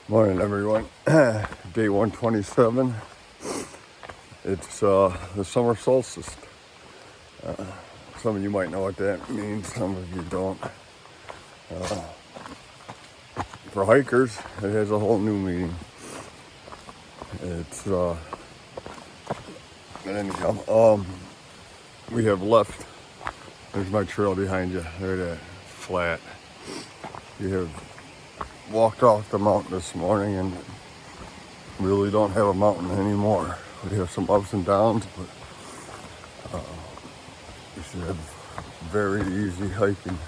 Morning, everyone. Day 127. It's the summer solstice. Some of you might know what that means, some of you don't. For hikers, it has a whole new meaning. It's, anyhow, we have left. There's my trail behind you. There that flat. You have walked off the mountain this morning and really don't have a mountain anymore. We have some ups and downs, but we should have very easy hiking.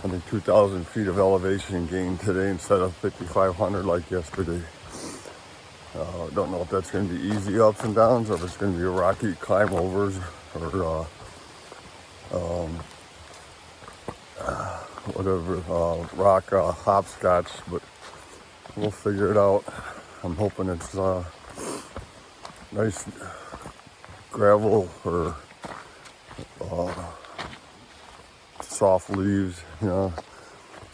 I think 2,000 feet of elevation gain today instead of 5,500 like yesterday. Don't know if that's going to be easy ups and downs or if it's going to be rocky climb overs or whatever, rock hopscotch, but we'll figure it out. I'm hoping it's nice gravel or soft leaves,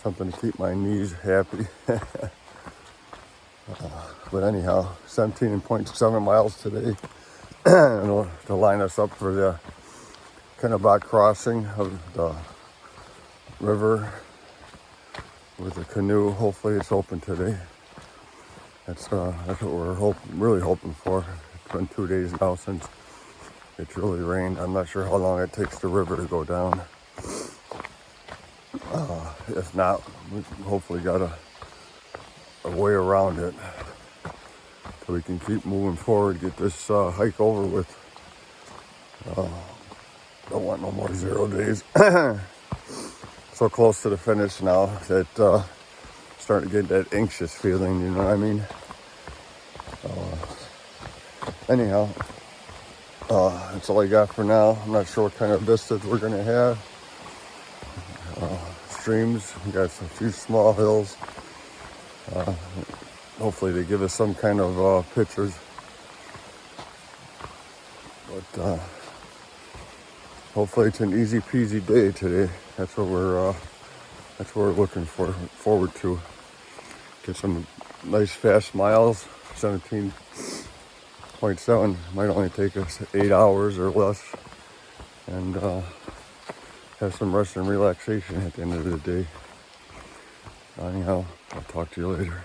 something to keep my knees happy. But anyhow, 17.7 miles today to line us up for the Kennebunk crossing of the river with a canoe. Hopefully it's open today. That's what we're really hoping for. It's been 2 days now since it's really rained. I'm not sure how long it takes the river to go down. If not, we hopefully got a way around it so we can keep moving forward, get this hike over with. Don't want no more 0 days. So close to the finish now that starting to get that anxious feeling, you know what I mean? Anyhow, that's all I got for now. I'm not sure what kind of vistas we're gonna have. Streams, we got a few small hills. Hopefully they give us some kind of pictures. But hopefully it's an easy peasy day today. That's what we're looking forward to. Get some nice fast miles. 17.7 might only take us 8 hours or less, and have some rest and relaxation at the end of the day. Anyhow, I'll talk to you later.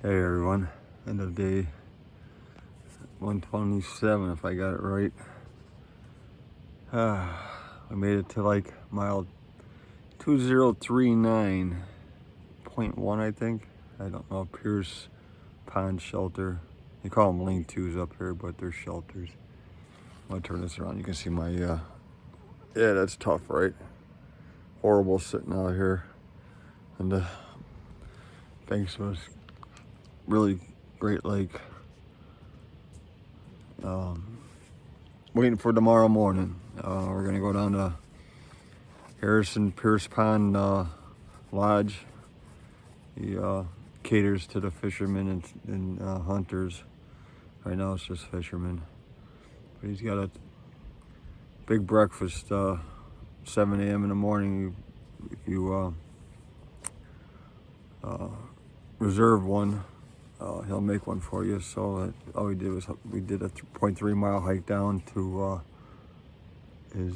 Hey everyone, end of day 127 if I got it right. I made it to like mile 2039.1 I think. I don't know, Pierce Pond Shelter. They call them lean-tos up here, but they're shelters. I'm gonna turn this around, you can see my, yeah, that's tough, right? Horrible sitting out here. And the banks was really great lake. Waiting for tomorrow morning. We're gonna go down to Harrison Pierce Pond Lodge. He caters to the fishermen and hunters. Right now it's just fishermen. But he's got a big breakfast, 7 a.m. in the morning. If you reserve one, he'll make one for you. So all we did was we did a 0.3 mile hike down to his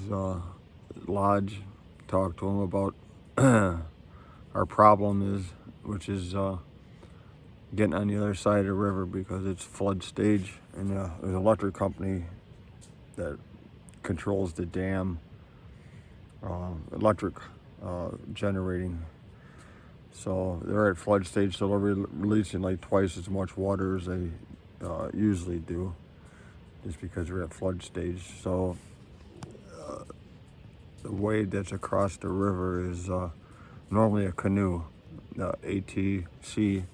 lodge, talked to him about our problem is, which is getting on the other side of the river because it's flood stage, and there's an electric company that controls the dam, electric generating. So they're at flood stage, so they're releasing like twice as much water as they usually do, just because we're at flood stage. So the way that's across the river is normally a canoe. ATC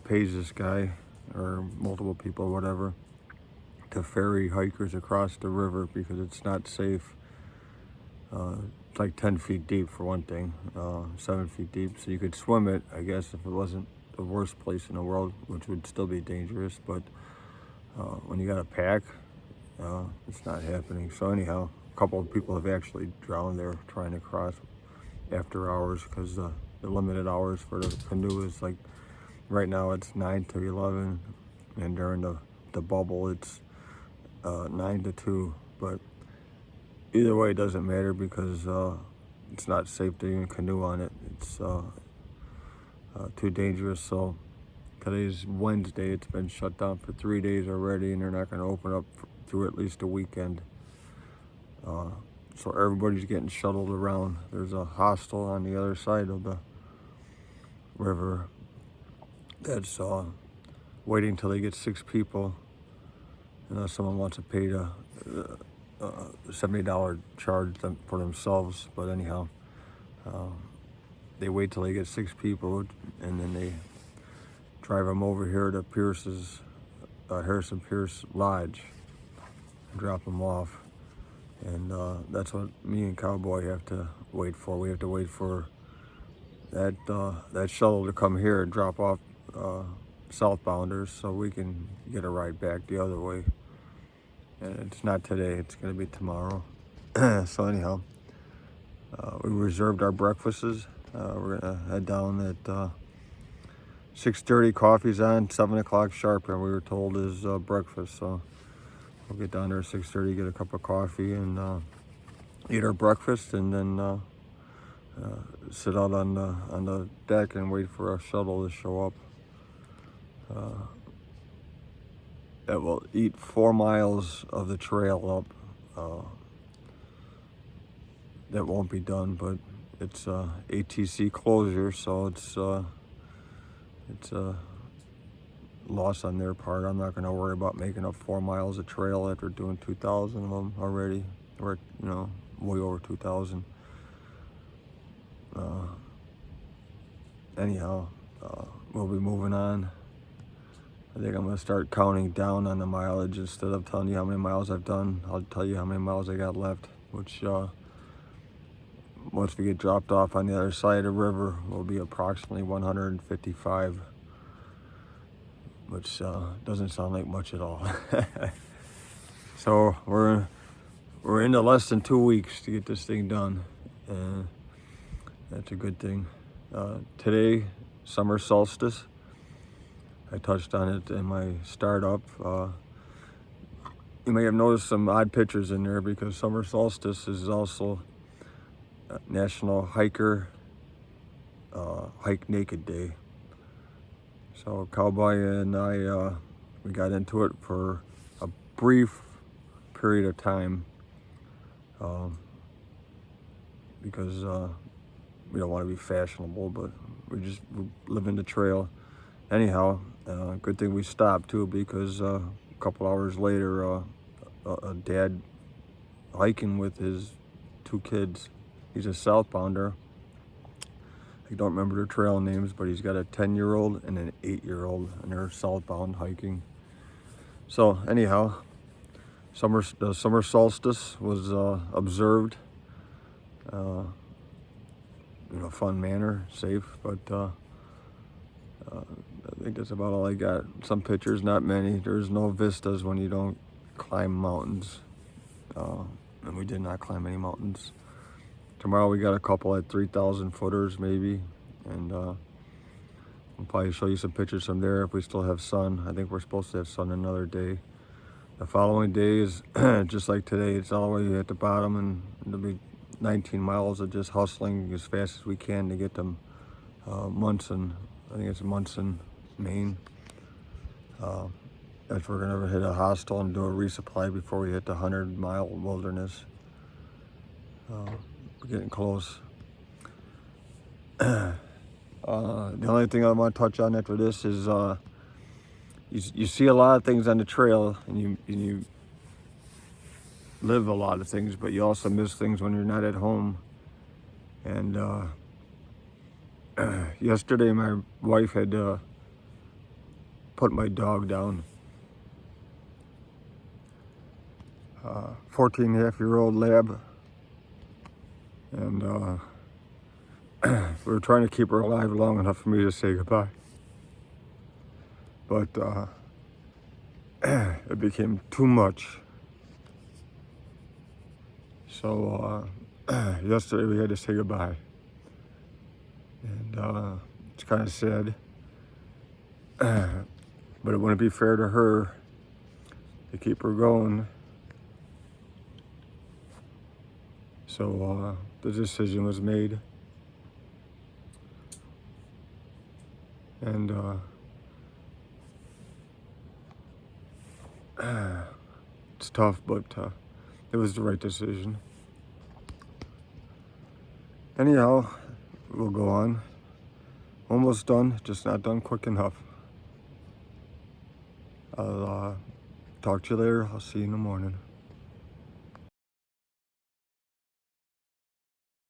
pays this guy, or multiple people, whatever, to ferry hikers across the river because it's not safe. It's like 10 feet deep for one thing, 7 feet deep. So you could swim it, I guess, if it wasn't the worst place in the world, which would still be dangerous. But when you got a pack, it's not happening. So anyhow, a couple of people have actually drowned there trying to cross after hours, because the limited hours for the canoe is like, right now it's 9 to 11, and during the bubble it's 9 to 2. But either way, it doesn't matter because it's not safe to even canoe on it. It's too dangerous. So today's Wednesday. It's been shut down for 3 days already, and they're not going to open up through at least a weekend. So everybody's getting shuttled around. There's a hostel on the other side of the river that's waiting till they get 6 people, unless someone wants to pay the $70 charge for themselves. But anyhow, they wait till they get 6 people, and then they drive them over here to Harrison Pierce Lodge, and drop them off. And that's what me and Cowboy have to wait for. We have to wait for that shuttle to come here and drop off southbounders, so we can get a ride back the other way. And it's not today, it's going to be tomorrow. So anyhow, we reserved our breakfasts. We're going to head down at 6:30. Coffee's on, 7 o'clock sharp, and we were told is breakfast. So we'll get down there at 6:30, get a cup of coffee, and eat our breakfast, and then sit out on the deck and wait for a shuttle to show up. That will eat 4 miles of the trail up. That won't be done, but it's ATC closure, so it's a loss on their part. I'm not going to worry about making up 4 miles of trail after doing 2,000 of them already. Or, way over 2,000. Anyhow, we'll be moving on. I think I'm going to start counting down on the mileage. Instead of telling you how many miles I've done, I'll tell you how many miles I got left, which once we get dropped off on the other side of the river will be approximately 155, which doesn't sound like much at all. So we're into less than 2 weeks to get this thing done, and that's a good thing. Today, summer solstice. I touched on it in my startup. You may have noticed some odd pictures in there because summer solstice is also National Hiker Hike Naked Day. So Cowboy and I, we got into it for a brief period of time because we don't want to be fashionable, but we live in the trail. Anyhow, good thing we stopped too, because a couple hours later, a dad hiking with his 2 kids. He's a southbounder. I don't remember their trail names, but he's got a 10-year-old and an 8-year-old, and they're southbound hiking. So anyhow, the summer solstice was observed in a fun manner, safe, but I think that's about all I got. Some pictures, not many. There's no vistas when you don't climb mountains, and we did not climb any mountains. Tomorrow we got a couple at 3,000 footers maybe, and I'll probably show you some pictures from there if we still have sun. I think we're supposed to have sun another day. The following day is just like today. It's all the way at the bottom, and it'll be 19 miles of just hustling as fast as we can to get to Munson. I think it's Munson, Maine. If we're gonna hit a hostel and do a resupply before we hit the 100-mile wilderness. We're getting close. The only thing I want to touch on after this is you see a lot of things on the trail, and you live a lot of things, but you also miss things when you're not at home. And yesterday my wife had put my dog down. 14-and-a-half-year-old lab, and we were trying to keep her alive long enough for me to say goodbye, but it became too much. So yesterday we had to say goodbye, and it's kind of sad, but it wouldn't be fair to her to keep her going. So the decision was made, and it's tough, but it was the right decision. Anyhow, we'll go on. Almost done, just not done quick enough. I'll talk to you later. I'll see you in the morning.